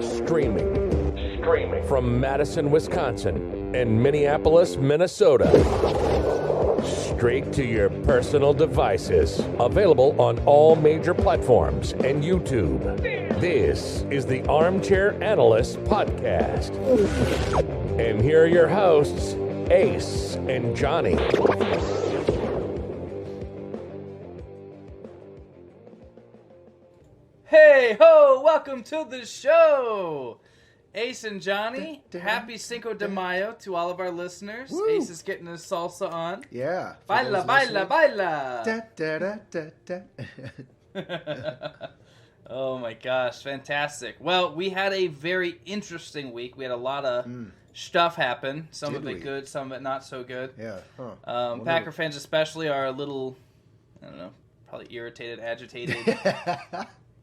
Streaming from Madison, Wisconsin and Minneapolis, Minnesota. Straight to your personal devices. Available on all major platforms and YouTube. This is the Armchair Analyst Podcast. And here are your hosts, Ace and Johnny. Hey ho! Welcome to the show! Ace and Johnny, happy Cinco de Mayo to all of our listeners. Woo. Ace is getting his salsa on. Yeah. Baila, baila, baila! Oh my gosh, fantastic. Well, we had a very interesting week. We had a lot of stuff happen. Some of it good, some of it not so good. Yeah. Packer fans especially are a little, I don't know, probably irritated, agitated.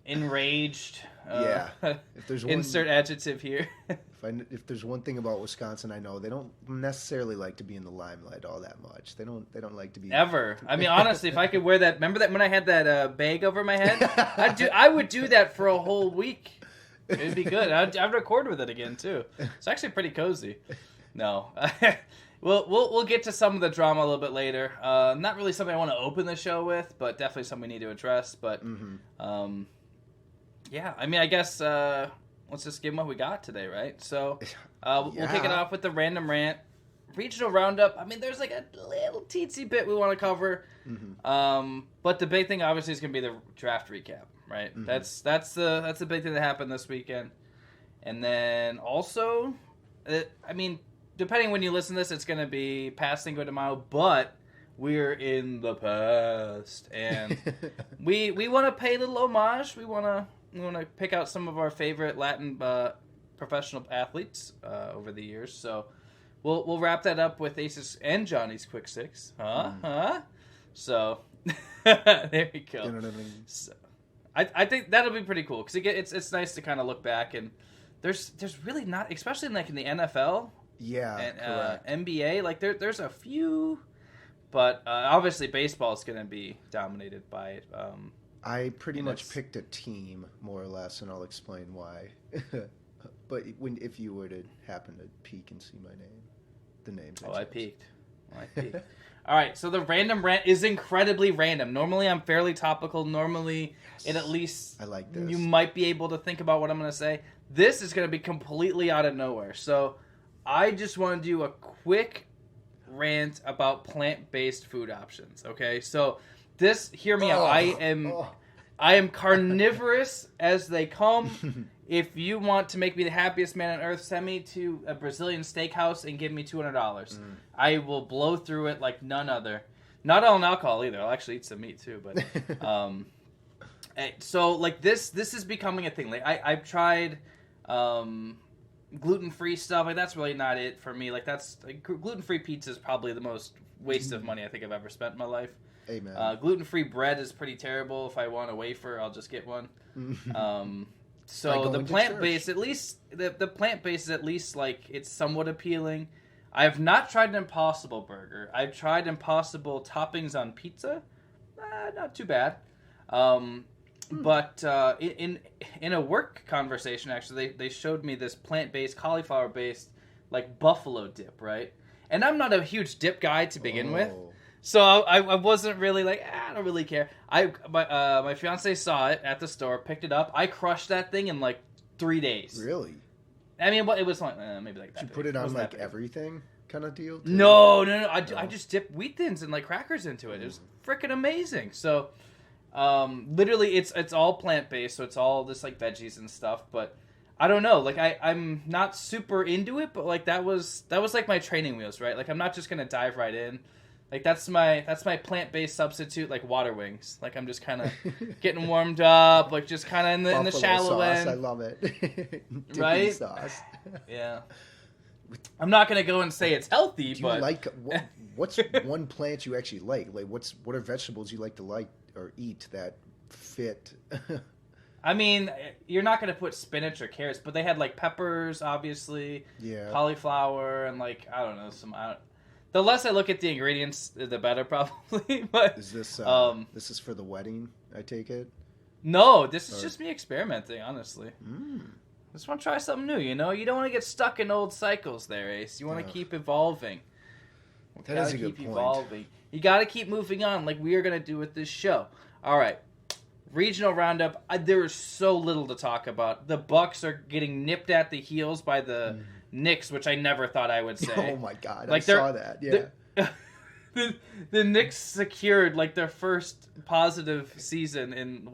Enraged. Yeah. If there's one, insert adjective here. if there's one thing about Wisconsin, I know they don't necessarily like to be in the limelight all that much. They don't like to be ever. I mean, honestly, if I could wear that, remember that when I had that bag over my head? I would do that for a whole week. It'd be good. I'd record with it again too. It's actually pretty cozy. No. We'll get to some of the drama a little bit later. Not really something I want to open the show with, but definitely something we need to address. But yeah, I mean, I guess let's just give them what we got today, right? So we'll kick it off with the Random Rant. Regional Roundup. I mean, there's like a little teensy bit we want to cover. But the big thing, obviously, is going to be the draft recap, right? That's the big thing that happened this weekend. And then also, I mean, depending when you listen to this, it's going to be past Cinco de Mayo, but we're in the past. And we want to pay a little homage. We want to pick out some of our favorite Latin professional athletes over the years. So we'll wrap that up with Ace's and Johnny's Quick Six. So there we go. So, I think that'll be pretty cool because it's nice to kind of look back, and there's really not, especially in the NFL. Yeah, and NBA, like there's a few, but obviously baseball is going to be dominated by it. I pretty much picked a team, more or less, and I'll explain why. But if you were to happen to peek and see my name, the names. I peeked. All right, so the Random Rant is incredibly random. Normally, I'm fairly topical. Normally, at least I like this. You might be able to think about what I'm going to say. This is going to be completely out of nowhere. So I just want to do a quick rant about plant-based food options, okay? So hear me out. I am carnivorous as they come. If you want to make me the happiest man on earth, send me to a Brazilian steakhouse and give me $200. I will blow through it like none other. Not on alcohol either. I'll actually eat some meat too, but so like this is becoming a thing. Like I've tried gluten-free stuff. Like that's really not it for me. Like gluten-free pizza is probably the most waste of money I think I've ever spent in my life. Amen. Gluten-free bread is pretty terrible. If I want a wafer, I'll just get one. So the plant-based, at least the plant-based is at least like it's somewhat appealing. I have not tried an Impossible Burger. I've tried Impossible toppings on pizza. Not too bad. But in a work conversation, actually, they showed me this plant-based, cauliflower-based, like buffalo dip, right? And I'm not a huge dip guy to begin with. So I wasn't really like, I don't really care. My fiance saw it at the store, picked it up. I crushed that thing in like 3 days. Really? I mean, it was like maybe like that. Did you put it on like everything kind of deal? Too? No. I just dipped wheat thins and like crackers into it. It was freaking amazing. So literally, it's all plant based, so it's all this like veggies and stuff. But I don't know. Like I'm not super into it, but like that was like my training wheels, right? Like I'm not just gonna dive right in. Like that's my plant-based substitute, like water wings. Like I'm just kind of getting warmed up, like just kind of in the shallow sauce, end. I love it. Right? Sauce. Yeah. I'm not gonna go and say it's healthy, Do but you like what's one plant you actually like? Like what are vegetables you like or eat that fit? I mean, you're not gonna put spinach or carrots, but they had like peppers, obviously. Yeah. Cauliflower and like I don't know the less I look at the ingredients, the better, probably. But is this this is for the wedding? I take it. No, this is just me experimenting, honestly. Just want to try something new, You don't want to get stuck in old cycles there, Ace. You want to keep evolving. That is a good point. Evolving. You got to keep moving on like we are going to do with this show. All right. Regional Roundup. There is so little to talk about. The Bucks are getting nipped at the heels by the Knicks, which I never thought I would say. Oh, my God. I saw that. Yeah. The Knicks secured their first positive season in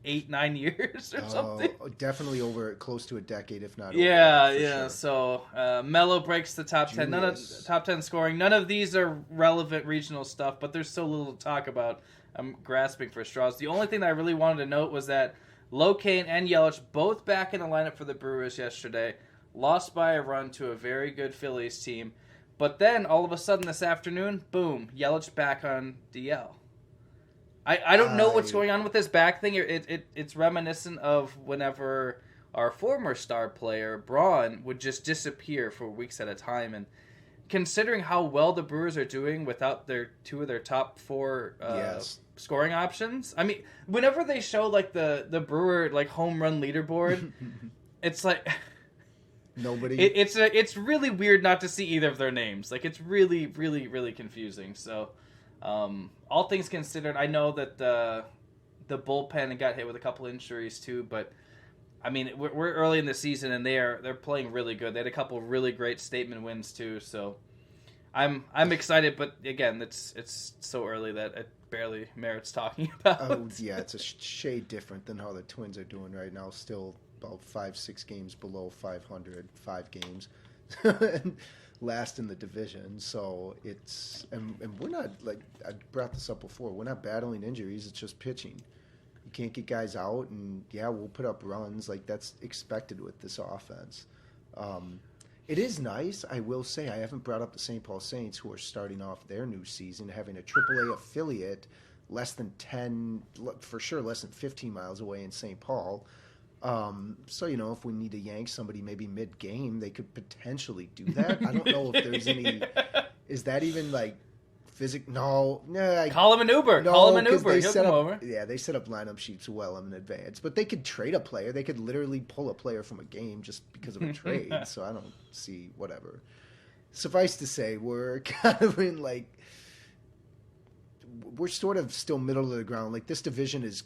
8-9 years or something. Definitely over close to a decade, if not. Yeah. Sure. So Melo breaks the top 10. None of top 10 scoring. None of these are relevant regional stuff, but there's so little to talk about. I'm grasping for straws. The only thing that I really wanted to note was that Locane and Yelich both back in the lineup for the Brewers yesterday, lost by a run to a very good Phillies team. But then all of a sudden this afternoon, boom, Yelich back on DL. I don't know what's going on with this back thing. It's reminiscent of whenever our former star player, Braun, would just disappear for weeks at a time. And considering how well the Brewers are doing without two of their top 4 scoring options, I mean, whenever they show the Brewer home run leaderboard, it's like nobody. It's really weird not to see either of their names. It's really, really, really confusing. So. All things considered, I know that the bullpen got hit with a couple injuries too, but I mean we're early in the season and they're playing really good. They had a couple really great statement wins too, so I'm excited. But again, it's so early that it barely merits talking about. Oh yeah, it's a shade different than how the Twins are doing right now. Still about 5-6 games below 500, 5 games. Last in the division, so it's and we're not I brought this up before. We're not battling injuries; it's just pitching. You can't get guys out, and we'll put up runs. That's expected with this offense. It is nice, I will say. I haven't brought up the St. Paul Saints, who are starting off their new season having a AAA affiliate less than 15 miles away in St. Paul. So, if we need to yank somebody maybe mid-game, they could potentially do that. I don't know if there's any... Is that even, No. Call him an Uber. No, Call him an Uber. He'll come over. Yeah, they set up lineup sheets well in advance. But they could trade a player. They could literally pull a player from a game just because of a trade. So I don't see whatever. Suffice to say, we're kind of in, we're sort of still middle of the ground. This division is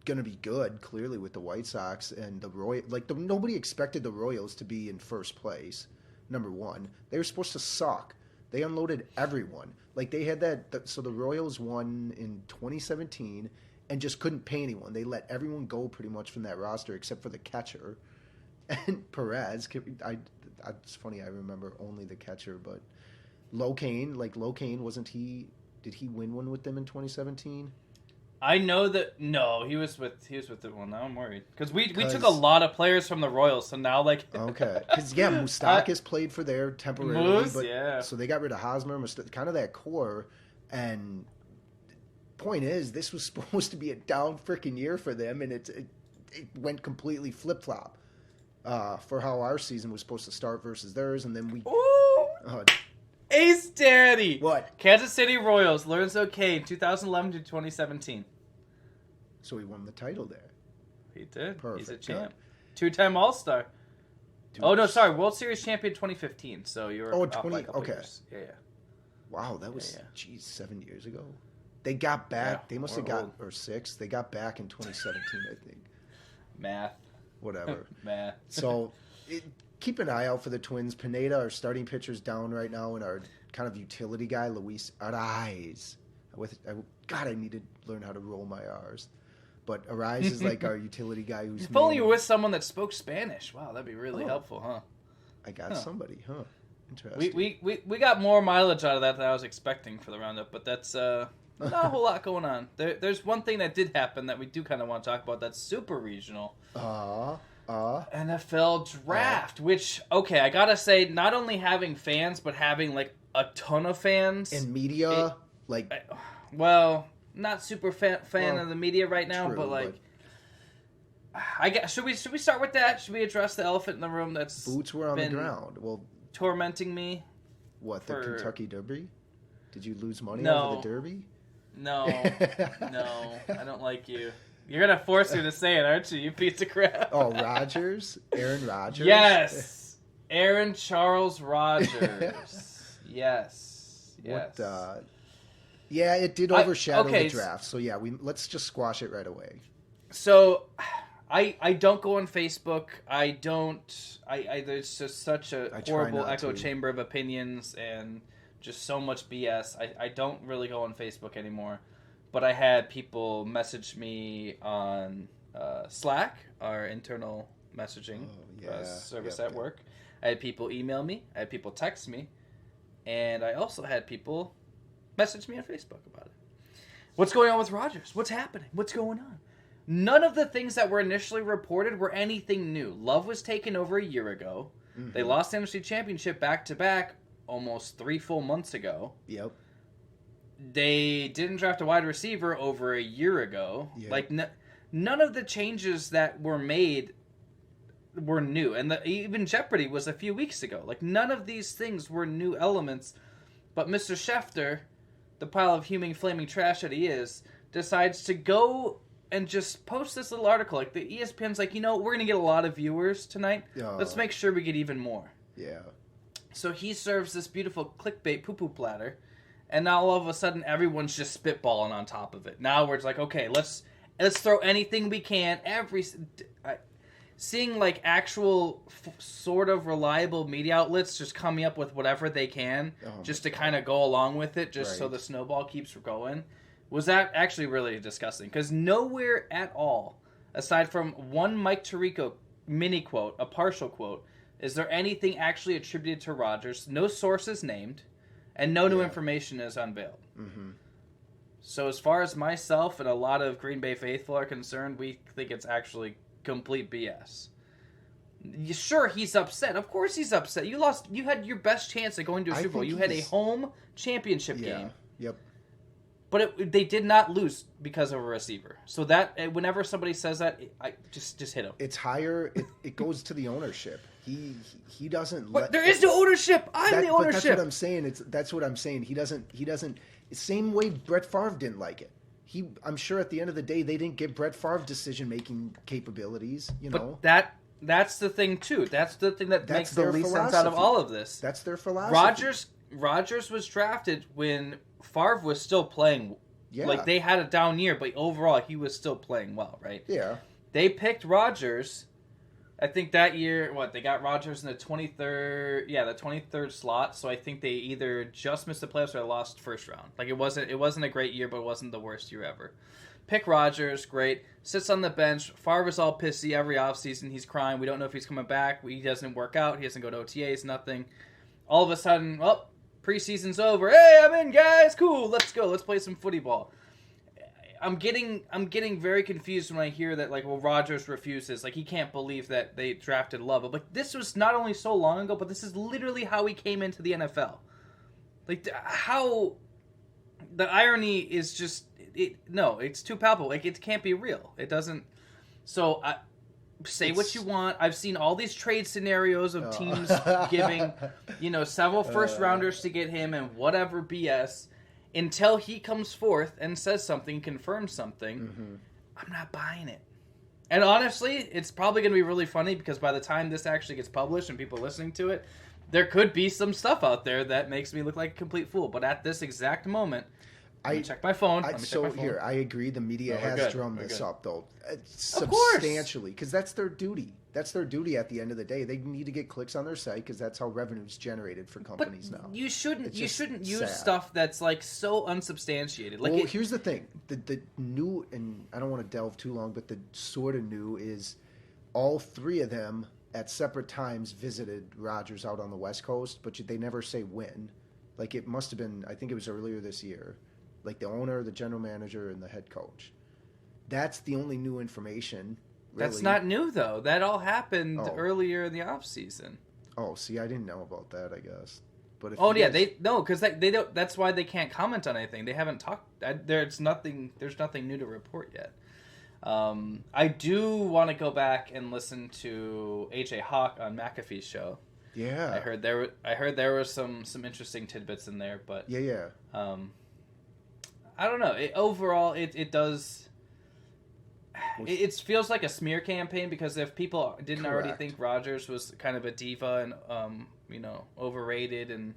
going to be good, clearly, with the White Sox and the Royals. Nobody expected the Royals to be in first place, number one. They were supposed to suck. They unloaded everyone. They had that. So the Royals won in 2017 and just couldn't pay anyone. They let everyone go pretty much from that roster except for the catcher and Perez. It's funny, I remember only the catcher, but Locane, wasn't he? Did he win one with them in 2017? I know that he was with the one. Now I'm worried because we took a lot of players from the Royals, so now okay, because Moustakas played for there temporarily, so they got rid of Hosmer, kind of that core. And point is, this was supposed to be a down freaking year for them, and it went completely flip flop for how our season was supposed to start versus theirs, and then we. Ace Daddy! What? Kansas City Royals, Lorenzo Cain, 2011 to 2017. So he won the title there. He did. Perfect. He's a champ. 2-time All-Star. Oh, no, sorry. World Series champion 2015. So you were off by a couple years. Yeah. Wow, that was, 7 years ago. They got back. They must have got, or 6. They got back in 2017, I think. Math. Whatever. Math. So... Keep an eye out for the Twins. Pineda, our starting pitcher's down right now, and our kind of utility guy, Luis Arraez. God, I need to learn how to roll my R's. But Arraez is our utility guy who's... If only you were with someone that spoke Spanish. Wow, that'd be really helpful, huh? I got somebody, huh? Interesting. We got more mileage out of that than I was expecting for the Roundup, but that's not a whole lot going on. There's one thing that did happen that we do kind of want to talk about that's super regional. NFL Draft, which, okay, I gotta say, not only having fans, but having, a ton of fans. And media, not super fan of the media right now, but I guess, should we start with that? Should we address the elephant in the room that's boots were on the ground? Well, tormenting me. What, the Kentucky Derby? Did you lose money over the Derby? No, I don't like you. You're going to force me to say it, aren't you piece of crap? Oh, Rodgers? Aaron Rodgers? Yes. Aaron Charles Rodgers. Yes. What, yeah, it did overshadow the draft. So, yeah, let's just squash it right away. So, I don't go on Facebook. There's just such a horrible echo chamber of opinions and just so much BS. I don't really go on Facebook anymore. But I had people message me on Slack, our internal messaging service at work. I had people email me. I had people text me. And I also had people message me on Facebook about it. What's going on with Rodgers? What's happening? What's going on? None of the things that were initially reported were anything new. Love was taken over a year ago. Mm-hmm. They lost the NFC Championship back-to-back almost 3 full months ago. Yep. They didn't draft a wide receiver over a year ago. Yep. Like, none of the changes that were made were new. And even Jeopardy was a few weeks ago. Like, none of these things were new elements. But Mr. Schefter, the pile of human flaming trash that he is, decides to go and just post this little article. Like, the ESPN's like, we're going to get a lot of viewers tonight. Let's make sure we get even more. Yeah. So he serves this beautiful clickbait poo-poo platter. And now all of a sudden, everyone's just spitballing on top of it. Now we're just like, okay, let's throw anything we can. Seeing like actual sort of reliable media outlets just coming up with whatever they can just to kind of go along with it, so the snowball keeps going, was that actually really disgusting. Because nowhere at all, aside from one Mike Tirico mini quote, a partial quote, is there anything actually attributed to Rodgers. No sources named. And no new information is unveiled. Mm-hmm. So as far as myself and a lot of Green Bay faithful are concerned, we think it's actually complete BS. Sure, he's upset. Of course he's upset. You had your best chance at going to a Super Bowl. You had a home championship game. Yep. But they did not lose because of a receiver. So that whenever somebody says that, I just hit him. It's higher. It goes to the ownership. He doesn't. But there is no ownership. I'm the ownership. But that's what I'm saying. That's what I'm saying. He doesn't. Same way Brett Favre didn't like it. I'm sure at the end of the day they didn't give Brett Favre decision making capabilities. But that's the thing too. That's the thing that makes the least sense out of all of this. That's their philosophy. Rodgers was drafted when Favre was still playing. Yeah. Like, they had a down year, but overall he was still playing well, right? Yeah. They picked Rodgers. I think that year, they got Rodgers in the 23rd, the 23rd slot. So I think they either just missed the playoffs or lost first round. Like, it wasn't a great year, but it wasn't the worst year ever. Pick Rodgers, great. Sits on the bench. Favre is all pissy every offseason. He's crying. We don't know if he's coming back. He doesn't work out. He doesn't go to OTAs, nothing. All of a sudden, preseason's over. Hey, I'm in, guys. Cool. Let's go. Let's play some footy ball. I'm getting very confused when I hear that, Rodgers refuses. Like, he can't believe that they drafted Love. But this was not only so long ago, but this is literally how he came into the NFL. Like, how... The irony is just... it's too palpable. Like, it can't be real. It doesn't... So, say what you want. I've seen all these trade scenarios of teams giving, several first-rounders to get him and whatever BS... Until he comes forth and says something, confirms something, I'm not buying it. And honestly, it's probably going to be really funny because by the time this actually gets published and people listening to it, there could be some stuff out there that makes me look like a complete fool. But at this exact moment, I check my phone. Here, I agree. The media has drummed this up, though, substantially, because that's their duty. That's their duty at the end of the day. They need to get clicks on their site because that's how revenue's generated for companies now. You shouldn't use stuff that's so unsubstantiated. Here's the thing: the new, and I don't want to delve too long, but the sort of new is all three of them at separate times visited Rodgers out on the West Coast, but they never say when. Like, it must have been, I think it was earlier this year. Like, the owner, the general manager, and the head coach. That's the only new information. Really. That's not new, though. That all happened earlier in the offseason. Oh, see, I didn't know about that, I guess. But because they don't. That's why they can't comment on anything. They haven't talked. There's nothing new to report yet. I do want to go back and listen to AJ Hawk on McAfee's show. Yeah, I heard there were some interesting tidbits in there, but I don't know. Overall, it does. it feels like a smear campaign because if people didn't already Correct. think Rodgers was kind of a diva and overrated and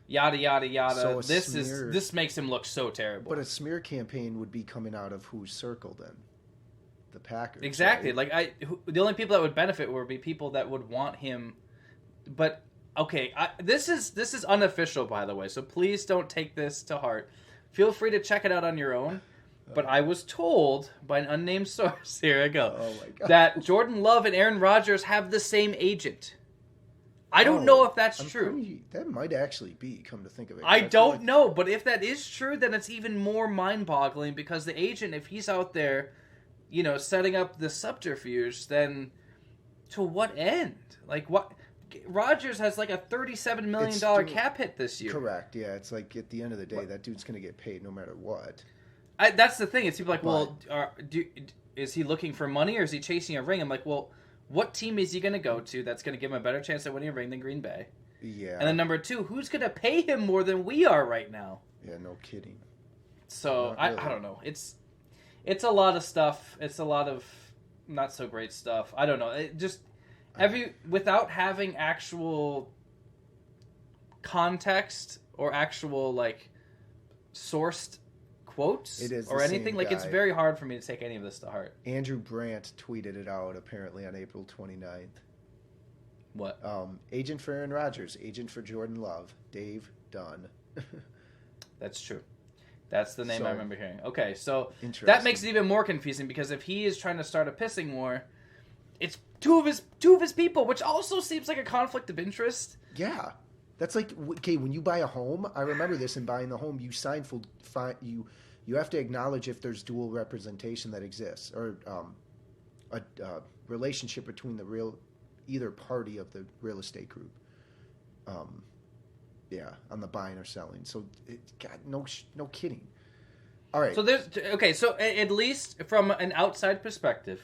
yada yada yada, So this makes him look so terrible. But a smear campaign would be coming out of whose circle then? The Packers. Exactly. Right? Like the only people that would benefit would be people that would want him. But okay, this is unofficial, by the way, so please don't take this to heart. Feel free to check it out on your own. But I was told by an unnamed source, here I go, that Jordan Love and Aaron Rodgers have the same agent. I don't know if that's true. That might actually be, come to think of it. I don't know, but if that is true, then it's even more mind-boggling because the agent, if he's out there, setting up the subterfuge, then to what end? Like, what? Rodgers has like a $37 million cap hit this year. Correct, yeah. It's like at the end of the day, that dude's going to get paid no matter what. That's the thing. It's people like, well, is he looking for money or is he chasing a ring? I'm like, well, what team is he going to go to that's going to give him a better chance at winning a ring than Green Bay? Yeah. And then number two, who's going to pay him more than we are right now? Yeah, no kidding. So really. I don't know. It's a lot of stuff. It's a lot of not so great stuff. I don't know. It just without having actual context or actual like sourced quotes or anything, like it's very hard for me to take any of this to heart. Andrew Brandt tweeted it out apparently on April 29th. What? Agent for Aaron Rodgers, agent for Jordan Love, Dave Dunn. That's true. That's the name I remember hearing. Okay, so Interesting. That makes it even more confusing because if he is trying to start a pissing war, it's two of his people, which also seems like a conflict of interest. Yeah. That's like, okay, when you buy a home, I remember this in buying the home, you sign for, you have to acknowledge if there's dual representation that exists, or a relationship between either party of the real estate group. Yeah, on the buying or selling. So, God, no kidding. All right. So at least from an outside perspective,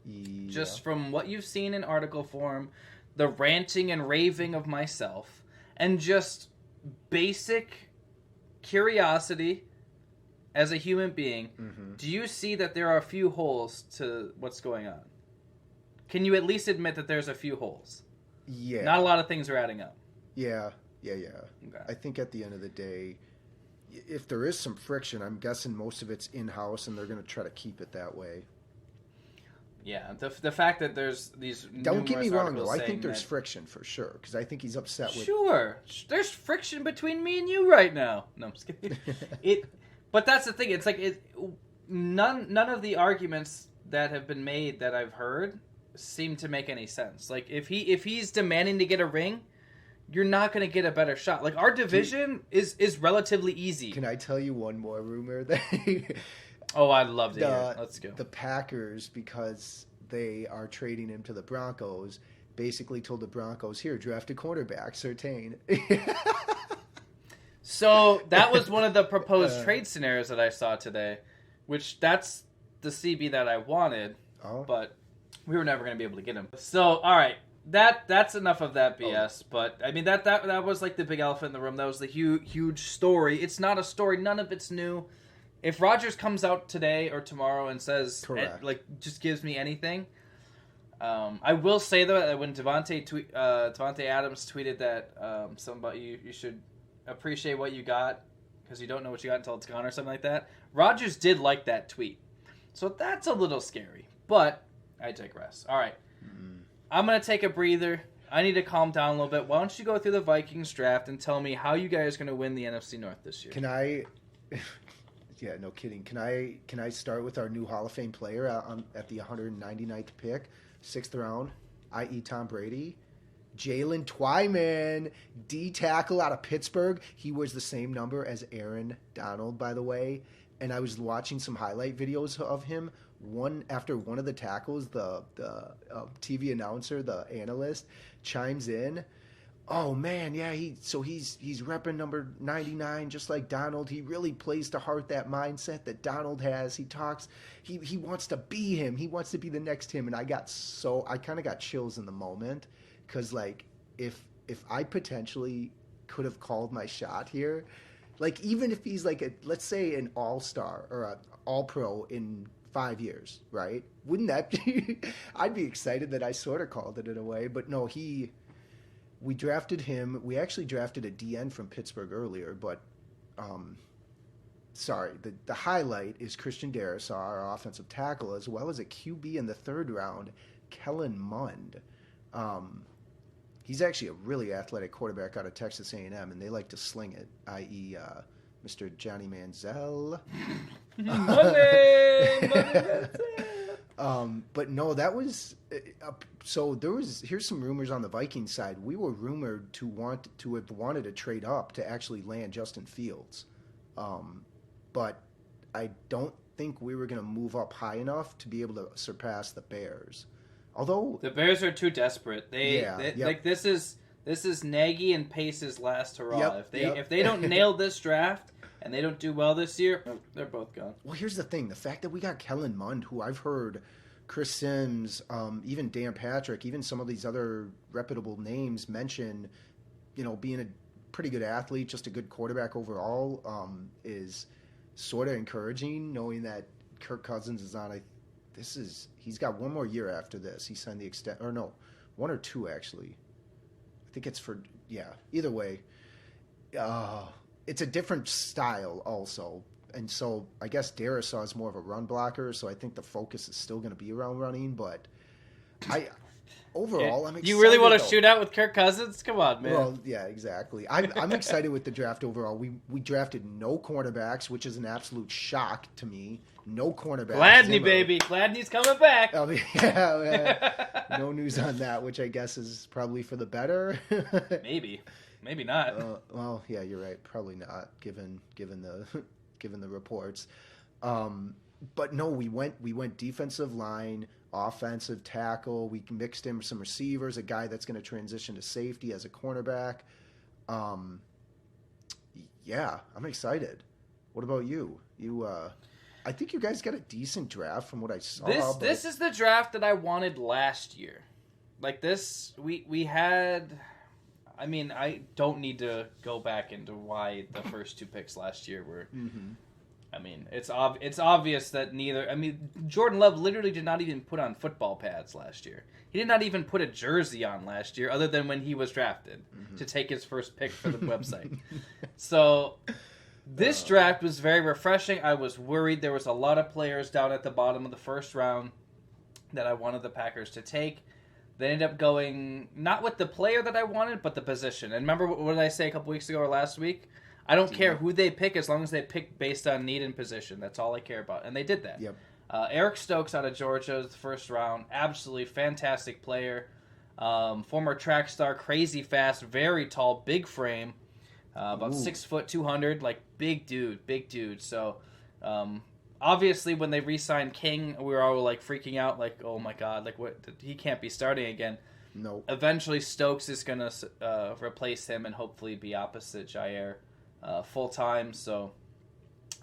yeah. just from what you've seen in article form, the ranting and raving of myself, and just basic curiosity as a human being, do you see that there are a few holes to what's going on? Can you at least admit that there's a few holes? Yeah. Not a lot of things are adding up. Yeah. Okay. I think at the end of the day, if there is some friction, I'm guessing most of it's in-house, and they're going to try to keep it that way. Yeah, the fact that there's these don't get me wrong though, I think there's friction for sure because I think he's upset with. Sure, there's friction between me and you right now. No, I'm just kidding. But that's the thing. It's like none of the arguments that have been made that I've heard seem to make any sense. Like if he's demanding to get a ring, you're not going to get a better shot. Like our division is relatively easy. Can I tell you one more rumor that? Oh, I'd love to hear it. Let's go. The Packers, because they are trading him to the Broncos, basically told the Broncos, here, draft a cornerback, Surtain. So that was one of the proposed trade scenarios that I saw today, which that's the CB that I wanted, but we were never going to be able to get him. So, all right, that's enough of that BS. But, I mean, that was like the big elephant in the room. That was the huge story. It's not a story. None of it's new. If Rodgers comes out today or tomorrow and says, just gives me anything, I will say though that when Devontae Adams tweeted that something about you should appreciate what you got because you don't know what you got until it's gone or something like that. Rodgers did like that tweet, so that's a little scary. But I digress. All right, I'm gonna take a breather. I need to calm down a little bit. Why don't you go through the Vikings draft and tell me how you guys are gonna win the NFC North this year? Can I? Yeah, no kidding. Can I start with our new Hall of Fame player at the 199th pick, 6th round, i.e. Tom Brady? Jalen Twyman, D tackle out of Pittsburgh. He wears the same number as Aaron Donald, by the way. And I was watching some highlight videos of him. After one of the tackles, the TV announcer, the analyst, chimes in. Oh man, yeah, he's repping number 99 just like Donald. He really plays to heart that mindset that Donald has. He talks, he wants to be him. He wants to be the next him. And I kind of got chills in the moment because like if I potentially could have called my shot here, like even if he's like let's say an all-star or an all-pro in 5 years, right? Wouldn't that be? I'd be excited that I sort of called it in a way, but no, we drafted him. We actually drafted a DN from Pittsburgh earlier, but sorry, the highlight is Christian Darrisaw, our offensive tackle, as well as a QB in the 3rd round, Kellen Mond. He's actually a really athletic quarterback out of Texas A&M, and they like to sling it, i.e., Mr. Johnny Manziel. But no, that was so. Here's some rumors on the Vikings side. We were rumored to have wanted to trade up to actually land Justin Fields, but I don't think we were going to move up high enough to be able to surpass the Bears. Although the Bears are too desperate. Like this is Nagy and Pace's last hurrah. If they don't nail this draft and they don't do well this year, they're both gone. Well, here's the thing: the fact that we got Kellen Mond, who I've heard Chris Sims, even Dan Patrick, even some of these other reputable names mention, being a pretty good athlete, just a good quarterback overall, is sort of encouraging. Knowing that Kirk Cousins is on he's got one more year after this. He signed the extent, or no, 1 or 2 actually. I think it's for, either way. It's a different style also. And so I guess Darrisaw is more of a run blocker, so I think the focus is still going to be around running, but overall, I'm excited. You really want to shoot out with Kirk Cousins? Come on, man. Well, yeah, exactly. I'm excited with the draft overall. We drafted no cornerbacks, which is an absolute shock to me. No cornerbacks. Gladney, baby. Gladney's coming back. Yeah. No news on that, which I guess is probably for the better. Maybe not. Well, yeah, you're right. Probably not, given the reports. But no, we went defensive line, offensive tackle. We mixed in some receivers, a guy that's going to transition to safety as a cornerback. Yeah, I'm excited. What about you? I think you guys got a decent draft from what I saw. This is the draft that I wanted last year. Like this, we had. I mean, I don't need to go back into why the first 2 picks last year were. Mm-hmm. I mean, it's obvious that neither. I mean, Jordan Love literally did not even put on football pads last year. He did not even put a jersey on last year, other than when he was drafted to take his first pick for the website. So this draft was very refreshing. I was worried there was a lot of players down at the bottom of the first round that I wanted the Packers to take. They ended up going not with the player that I wanted, but the position. And remember, what did I say a couple weeks ago or last week? I don't care who they pick as long as they pick based on need and position. That's all I care about. And they did that. Yep. Eric Stokes out of Georgia, the first round. Absolutely fantastic player. Former track star, crazy fast, very tall, big frame. About 6 foot, 200, like big dude. So, obviously, when they re-signed King, we were all like freaking out, like, oh my god, like what? He can't be starting again. No. Eventually, Stokes is gonna replace him and hopefully be opposite Jair full time. So,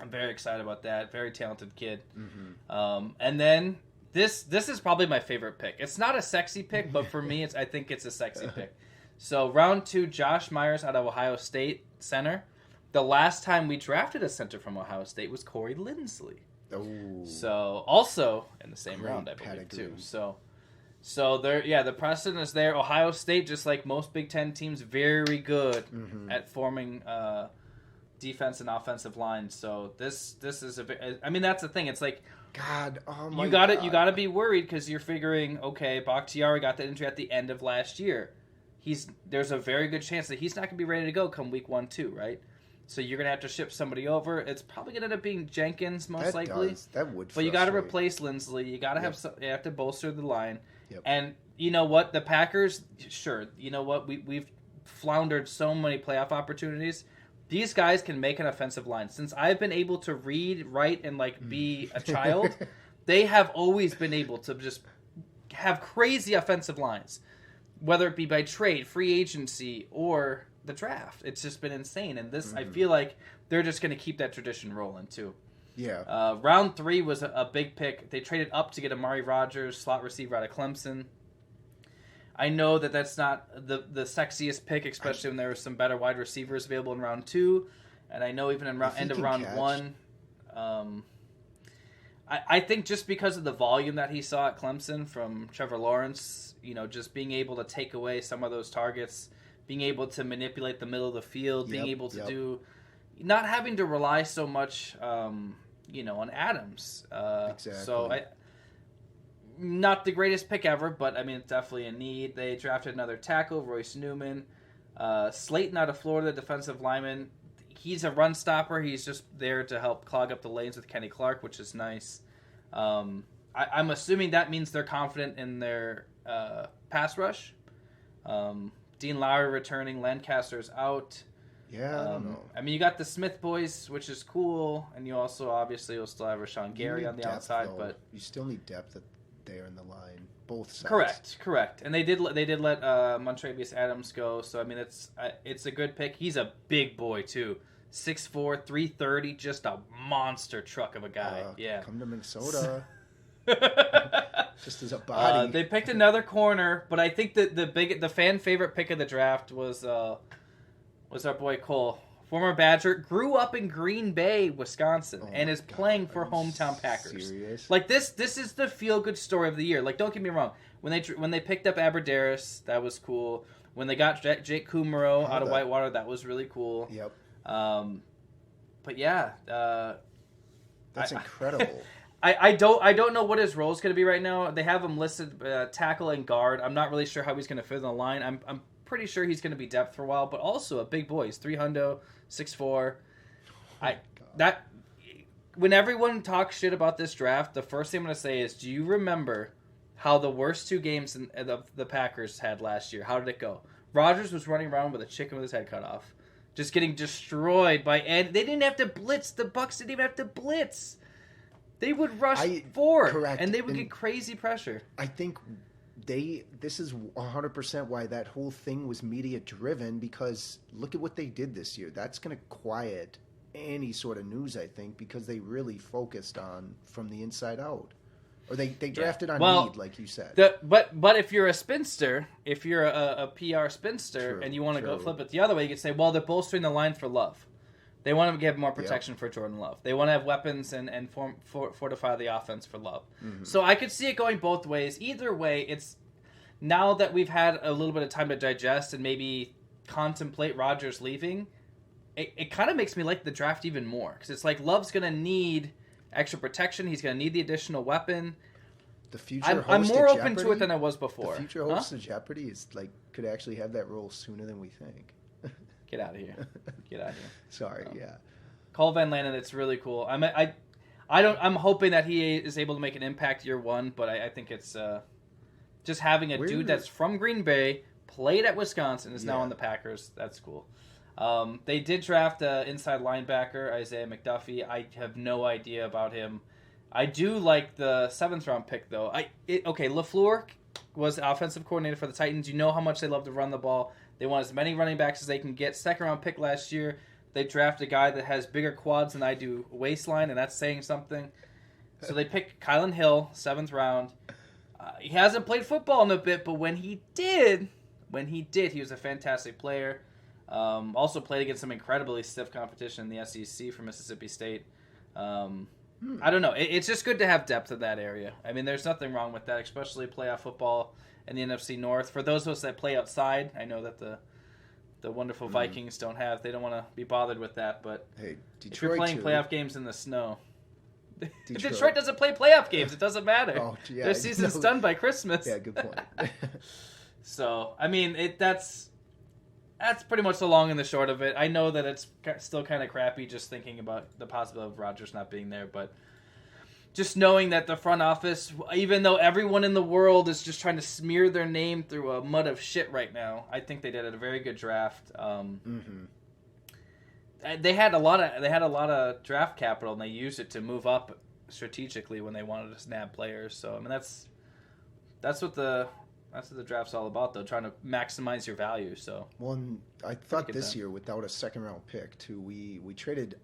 I'm very excited about that. Very talented kid. Mm-hmm. And then this is probably my favorite pick. It's not a sexy pick, but for me, I think it's a sexy pick. So, round 2, Josh Myers out of Ohio State, center. The last time we drafted a center from Ohio State was Corey Linsley. Oh. So, also in the same round, I believe, too. So there, the precedent is there. Ohio State, just like most Big Ten teams, very good at forming defense and offensive lines. So this is I mean, that's the thing. It's like, God, oh my God. You got to be worried because you're figuring, okay, Bakhtiari got the injury at the end of last year. There's a very good chance that he's not going to be ready to go come week 1, 2, right? So you're going to have to ship somebody over. It's probably going to end up being Jenkins, most likely. That would. But you got to replace Linsley. You got to you have to bolster the line. Yep. And you know what? The Packers, sure. You know what? We've floundered so many playoff opportunities. These guys can make an offensive line. Since I've been able to read, write, and be a child, they have always been able to just have crazy offensive lines, whether it be by trade, free agency, or the draft. It's just been insane. And this, I feel like they're just going to keep that tradition rolling too. Yeah. Round 3 was a big pick. They traded up to get Amari Rodgers, slot receiver out of Clemson. I know that that's not the sexiest pick, especially when there were some better wide receivers available in round 2. And I know even in end of round 1, I think just because of the volume that he saw at Clemson from Trevor Lawrence, just being able to take away some of those targets, being able to manipulate the middle of the field, being able to do, not having to rely so much, on Adams. Exactly. So not the greatest pick ever, but I mean, it's definitely a need. They drafted another tackle, Royce Newman. Slayton out of Florida, defensive lineman. He's a run stopper. He's just there to help clog up the lanes with Kenny Clark, which is nice. I'm assuming that means they're confident in their pass rush. Dean Lowry returning. Lancaster's out. Yeah, I don't know. I mean, you got the Smith boys, which is cool, and you also obviously will still have Rashawn Gary on the outside, though. But you still need depth there in the line, both sides. Correct. And they did let Montrevious Adams go, so I mean it's a good pick. He's a big boy too, 6'4", 330, just a monster truck of a guy. Yeah, come to Minnesota. Just as a body. They picked another corner, but I think that the fan favorite pick of the draft was our boy Cole, former Badger, grew up in Green Bay, Wisconsin, and is playing for hometown Packers. Serious? Like this is the feel good story of the year. Like, don't get me wrong, when they picked up Aberderis, that was cool. When they got Jake Kumaro out of Whitewater, that was really cool. Yep. But yeah, that's incredible. I don't know what his role is going to be right now. They have him listed tackle and guard. I'm not really sure how he's going to fit in the line. I'm pretty sure he's going to be depth for a while, but also a big boy. He's 300, 6'4". When everyone talks shit about this draft, the first thing I'm going to say is, do you remember how the worst two games the Packers had last year? How did it go? Rodgers was running around with a chicken with his head cut off, just getting destroyed by Ed. They didn't have to blitz. The Bucs didn't even have to blitz. They would rush forward, correct. And they would get crazy pressure. I think this is 100% why that whole thing was media driven, because look at what they did this year. That's going to quiet any sort of news, I think, because they really focused on from the inside out. Or they drafted on need, like you said. But if you're a spinster, if you're a PR spinster, and you want to go flip it the other way, you could say, well, they're bolstering the line for Love. They want to give more protection for Jordan Love. They want to have weapons and fortify the offense for Love. Mm-hmm. So I could see it going both ways. Either way, it's now that we've had a little bit of time to digest and maybe contemplate Rodgers leaving, it kind of makes me like the draft even more. Because it's like Love's going to need extra protection. He's going to need the additional weapon. The future I'm more open to it than I was before. The future host of Jeopardy could actually have that role sooner than we think. Get out of here. Sorry, yeah. Cole Van Lanen, it's really cool. I'm hoping that he is able to make an impact year one, but I think it's just having a dude that's from Green Bay, played at Wisconsin, is now on the Packers. That's cool. They did draft an inside linebacker, Isaiah McDuffie. I have no idea about him. I do like the 7th round pick, though. LaFleur was offensive coordinator for the Titans. You know how much they love to run the ball. They want as many running backs as they can get. 2nd round pick last year. They draft a guy that has bigger quads than I do waistline, and that's saying something. So they picked Kylan Hill, 7th round. He hasn't played football in a bit, but when he did, he was a fantastic player. Also played against some incredibly stiff competition in the SEC for Mississippi State. I don't know. It's just good to have depth in that area. I mean, there's nothing wrong with that, especially playoff football in the NFC North. For those of us that play outside, I know that the wonderful Vikings don't want to be bothered with that. But hey, Detroit, if you're playing playoff games in the snow, Detroit doesn't play playoff games. It doesn't matter. Oh, yeah, their season's done by Christmas. Yeah, good point. So, I mean, that's pretty much the long and the short of it. I know that it's still kind of crappy just thinking about the possibility of Rodgers not being there, but just knowing that the front office, even though everyone in the world is just trying to smear their name through a mud of shit right now, I think they did a very good draft. They had a lot of draft capital, and they used it to move up strategically when they wanted to snap players. So I mean, that's what the draft's all about, though, trying to maximize your value. So I thought this year, without a 2nd round pick, too, we traded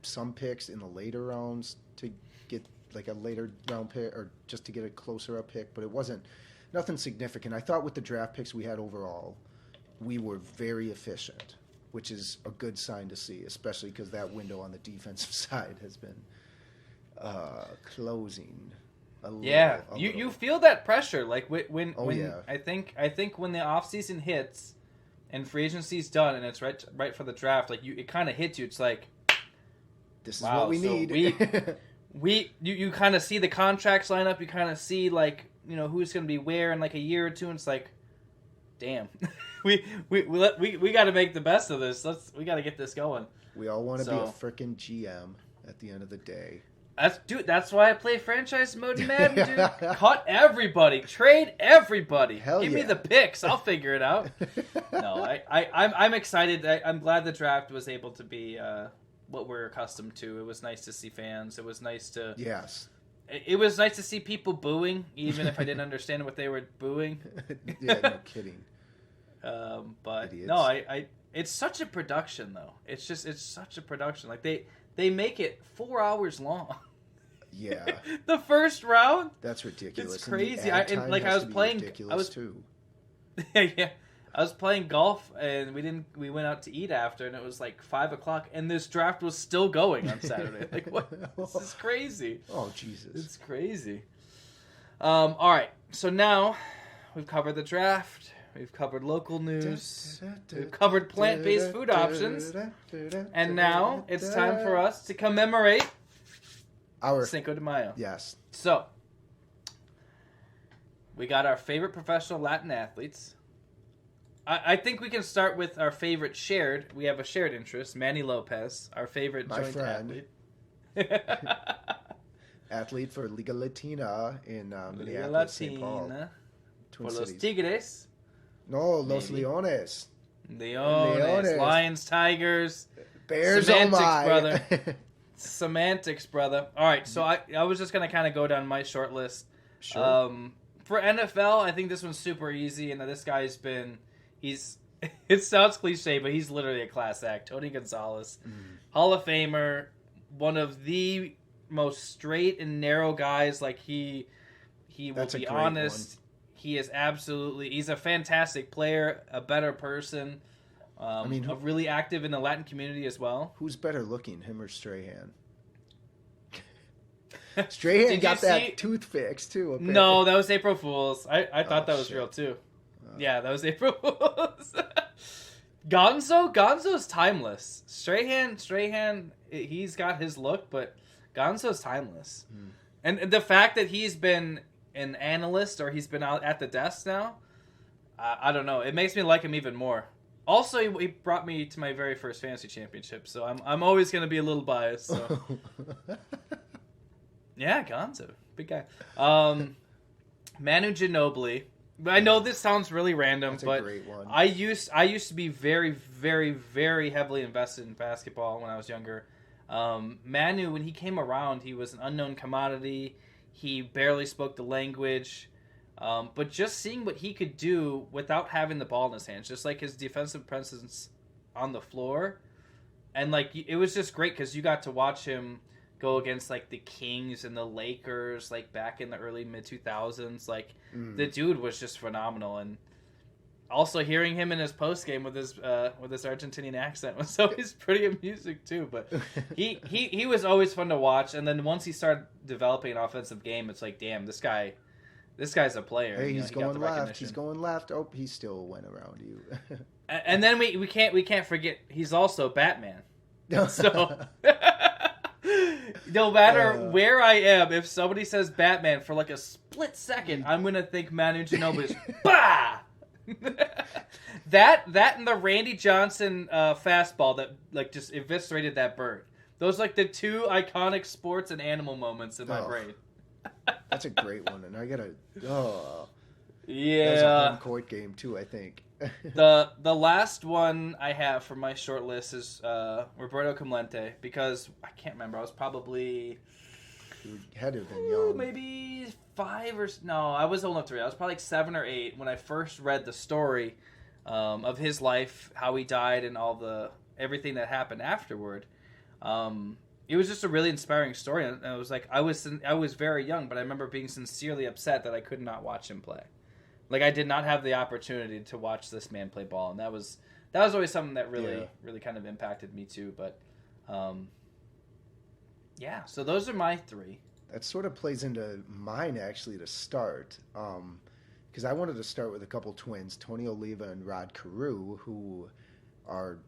some picks in the later rounds to get like a later round pick, or just to get a closer up pick, but it wasn't nothing significant. I thought with the draft picks we had overall, we were very efficient, which is a good sign to see, especially because that window on the defensive side has been closing. You feel that pressure like when yeah. I think when the offseason hits and free agency's done and it's right for the draft, like it kind of hits you. It's like, this is what we need. You kind of see the contracts line up. You kind of see like who's going to be where in like a year or two, and it's like, damn, we got to make the best of this. We got to get this going. We all want to be a freaking GM at the end of the day. That's why I play franchise mode in Madden, dude. Cut everybody, trade everybody. Give me the picks. I'll figure it out. No, I'm excited. I'm glad the draft was able to be what we're accustomed to. It was nice to see fans. It was nice to It was nice to see people booing, even if I didn't understand what they were booing. Yeah, no kidding. But idiots. No, it's such a production though. It's such a production. Like they make it 4 hours long. Yeah. The first round? That's ridiculous. It's crazy. I was playing too. Yeah. I was playing golf and we went out to eat after and it was like 5:00 and this draft was still going on Saturday. Like what? This is crazy. Oh Jesus. It's crazy. All right. So now we've covered the draft. We've covered local news. We've covered plant-based food options. And now it's time for us to commemorate our Cinco de Mayo. Yes. So, we got our favorite professional Latin athletes. I think we can start with our favorite shared. We have a shared interest. Manny Lopez, our favorite joint athlete. Athlete for Liga Latina in Minneapolis, St. Paul. Twin For Cities. Los Tigres. No, Los Leones. Leones. Lions, Tigers. Bears, Semantics, oh my. brother. Semantics, brother. All right, so I was just going to kind of go down my short list. Sure. For NFL, I think this one's super easy, and this guy's been... it sounds cliche, but he's literally a class act. Tony Gonzalez. Hall of Famer. One of the most straight and narrow guys. Like, he will be honest. He is absolutely... He's a fantastic player, a better person. Really active in the Latin community as well. Who's better looking, him or Strahan? Strahan got that tooth fixed, too. Apparently. No, that was April Fool's. I thought that was real, too. Yeah, that was April Fool's. Gonzo's timeless. Strahan, he's got his look, but Gonzo's timeless. And the fact that he's been an analyst or he's been out at the desk now, I don't know. It makes me like him even more. Also, he brought me to my very first fantasy championship, so I'm always going to be a little biased. So. Yeah, Gonzo. Big guy. Manu Ginobili. I know this sounds really random, That's but a great one. I used to be very, very, very heavily invested in basketball when I was younger. Manu, when he came around, he was an unknown commodity. He barely spoke the language. But just seeing what he could do without having the ball in his hands, just like his defensive presence on the floor. And like it was just great because you got to watch him go against like the Kings and the Lakers like back in the early mid-2000s. Like the dude was just phenomenal. And also hearing him in his post game with his Argentinian accent was always pretty amusing too. But he was always fun to watch. And then once he started developing an offensive game, it's like, damn, this guy's a player. Hey, he's going left. He's going left. Oh, he still went around you. And then we can't forget he's also Batman. So no matter where I am, if somebody says Batman for like a split second, I'm gonna think Manu Ginobili's bah. That and the Randy Johnson fastball that like just eviscerated that bird. Those like the two iconic sports and animal moments in my brain. That's a great one, and I gotta. Yeah, that was a home court game too. I think. the last one I have for my short list is Roberto Clemente because I can't remember. I was probably You had to have been young. Maybe 5 or no. I was old enough to read. I was probably like 7 or 8 when I first read the story of his life, how he died, and everything that happened afterward. It was just a really inspiring story, and I was like, I was very young, but I remember being sincerely upset that I could not watch him play. Like I did not have the opportunity to watch this man play ball, and that was always something that really kind of impacted me too. But Yeah, so those are my 3. That sort of plays into mine, actually, to start. Because I wanted to start with a couple twins, Tony Oliva and Rod Carew, who are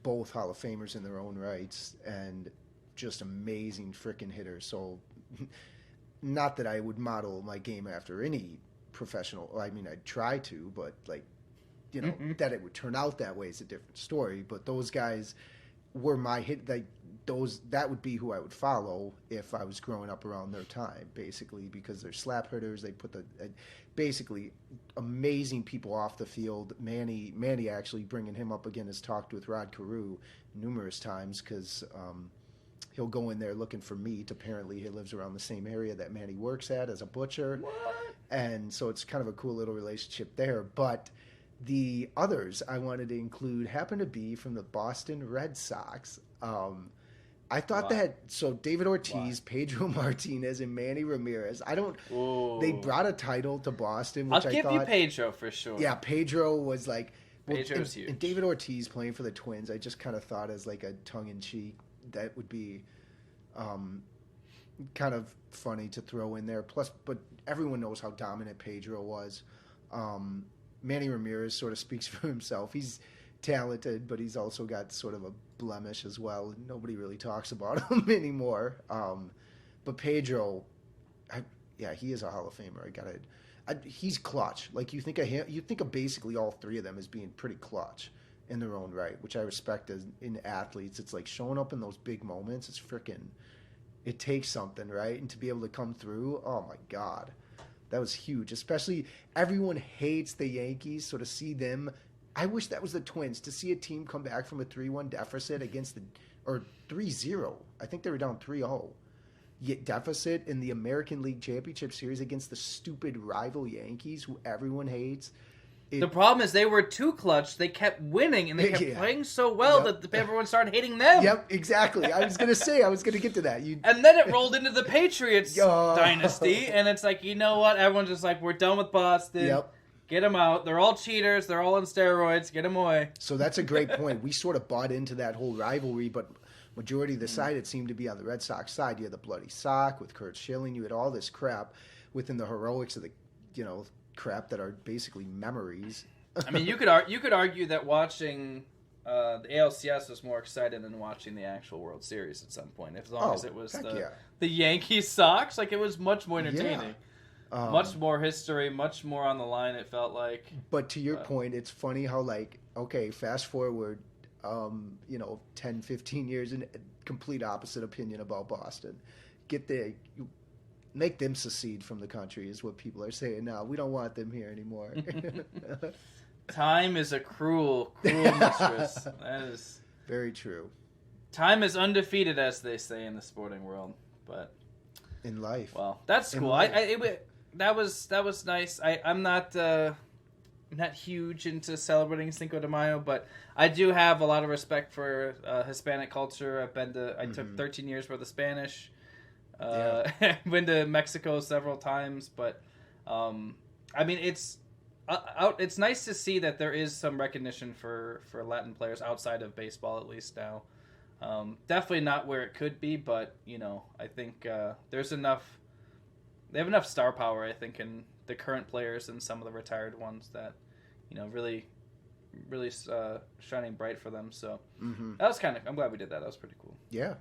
both Hall of Famers in their own rights and just amazing freaking hitters. So, not that I would model my game after any professional. I mean, I'd try to, but that it would turn out that way is a different story. But those guys were my hit. That would be who I would follow if I was growing up around their time, basically, because they're slap hitters. They put basically amazing people off the field. Manny actually bringing him up again has talked with Rod Carew numerous times because he'll go in there looking for meat. Apparently, he lives around the same area that Manny works at as a butcher. What? And so it's kind of a cool little relationship there. But the others I wanted to include happen to be from the Boston Red Sox. I thought David Ortiz, Pedro Martinez, and Manny Ramirez. They brought a title to Boston, which I'll give you Pedro for sure. Yeah, Pedro was like, Pedro's huge. And David Ortiz playing for the Twins, I just kind of thought as like a tongue-in-cheek, that would be kind of funny to throw in there. Plus, but everyone knows how dominant Pedro was. Manny Ramirez sort of speaks for himself. He's talented, but he's also got sort of a blemish as well. Nobody really talks about him anymore. But Pedro, he is a Hall of Famer. He's clutch. Like you think of him, you think of basically all 3 of them as being pretty clutch in their own right, which I respect as in athletes. It's like showing up in those big moments. It takes something, right? And to be able to come through, oh my God, that was huge. Especially everyone hates the Yankees, so to see them. I wish that was the Twins, to see a team come back from a 3-1 deficit or 3-0. I think they were down 3-0. Deficit in the American League Championship Series against the stupid rival Yankees, who everyone hates. The problem is they were too clutch. They kept winning, and they kept playing so well that everyone started hating them. Yep, exactly. I was going to get to that. And then it rolled into the Patriots dynasty, and it's like, you know what? Everyone's just like, we're done with Boston. Yep. Get them out. They're all cheaters. They're all on steroids. Get them away. So that's a great point. We sort of bought into that whole rivalry, but majority of the side, it seemed to be on the Red Sox side. You had the bloody sock with Kurt Schilling. You had all this crap within the heroics of the, crap that are basically memories. I mean, you could argue that watching the ALCS was more exciting than watching the actual World Series at some point. As long as it was the Yankees Sox, like it was much more entertaining. Yeah. Much more history, much more on the line, it felt like. But to your point, it's funny how, fast forward, 10, 15 years, and complete opposite opinion about Boston. Make them secede from the country is what people are saying now. We don't want them here anymore. Time is a cruel, cruel mistress. That is very true. Time is undefeated, as they say in the sporting world. But in life, well, that's cool. That was nice. I'm not huge into celebrating Cinco de Mayo, but I do have a lot of respect for Hispanic culture. I took 13 years worth of Spanish. Been to Mexico several times, but I mean it's nice to see that there is some recognition for Latin players outside of baseball, at least now. Definitely not where it could be, but I think there's enough. They have enough star power, I think, in the current players and some of the retired ones that, really shining bright for them. So that was I'm glad we did that. That was pretty cool. Yeah,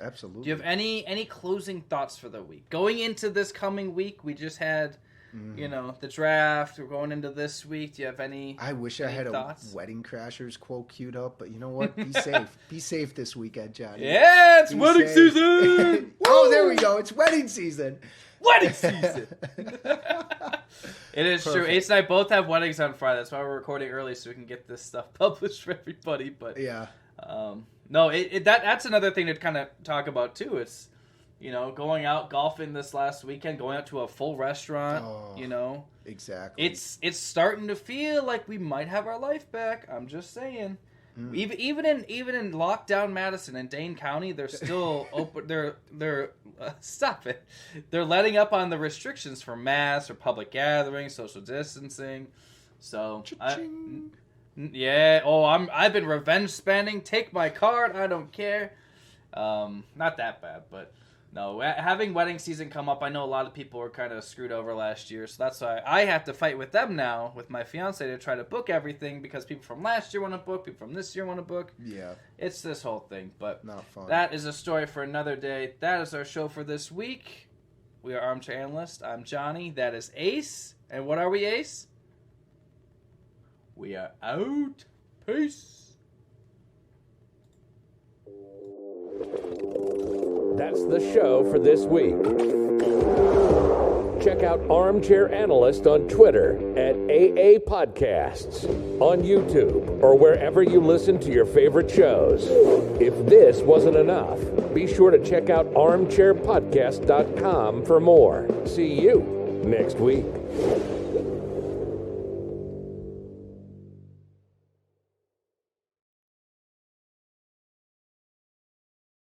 absolutely. Do you have any closing thoughts for the week? Going into this coming week, we just had, the draft. We're going into this week. Do you have any I wish I had thoughts? A Wedding Crashers quote queued up, but you know what? Be safe. Be safe this weekend, Johnny. Yeah, it's wedding season! Oh, there we go. It's wedding season. Wedding season! It is true. Ace and I both have weddings on Friday. That's why we're recording early so we can get this stuff published for everybody. But yeah, no, that's another thing to kind of talk about too. It's going out golfing this last weekend, going out to a full restaurant. Exactly. It's starting to feel like we might have our life back. I'm just saying. Even in lockdown Madison and Dane County, they're still open. They're stop it. They're letting up on the restrictions for mass or public gatherings, social distancing. So I've been revenge spending. Take my card. I don't care. Not that bad, but no. Having wedding season come up, I know a lot of people were kind of screwed over last year, so that's why I have to fight with them now, with my fiance, to try to book everything, because people from last year want to book, people from this year want to book. Yeah. It's this whole thing, but not fun. That is a story for another day. That is our show for this week. We are Armchair Analyst. I'm Johnny. That is Ace. And what are we, Ace? We are out. Peace. That's the show for this week. Check out Armchair Analyst on Twitter at AA Podcasts, on YouTube, or wherever you listen to your favorite shows. If this wasn't enough, be sure to check out armchairpodcast.com for more. See you next week.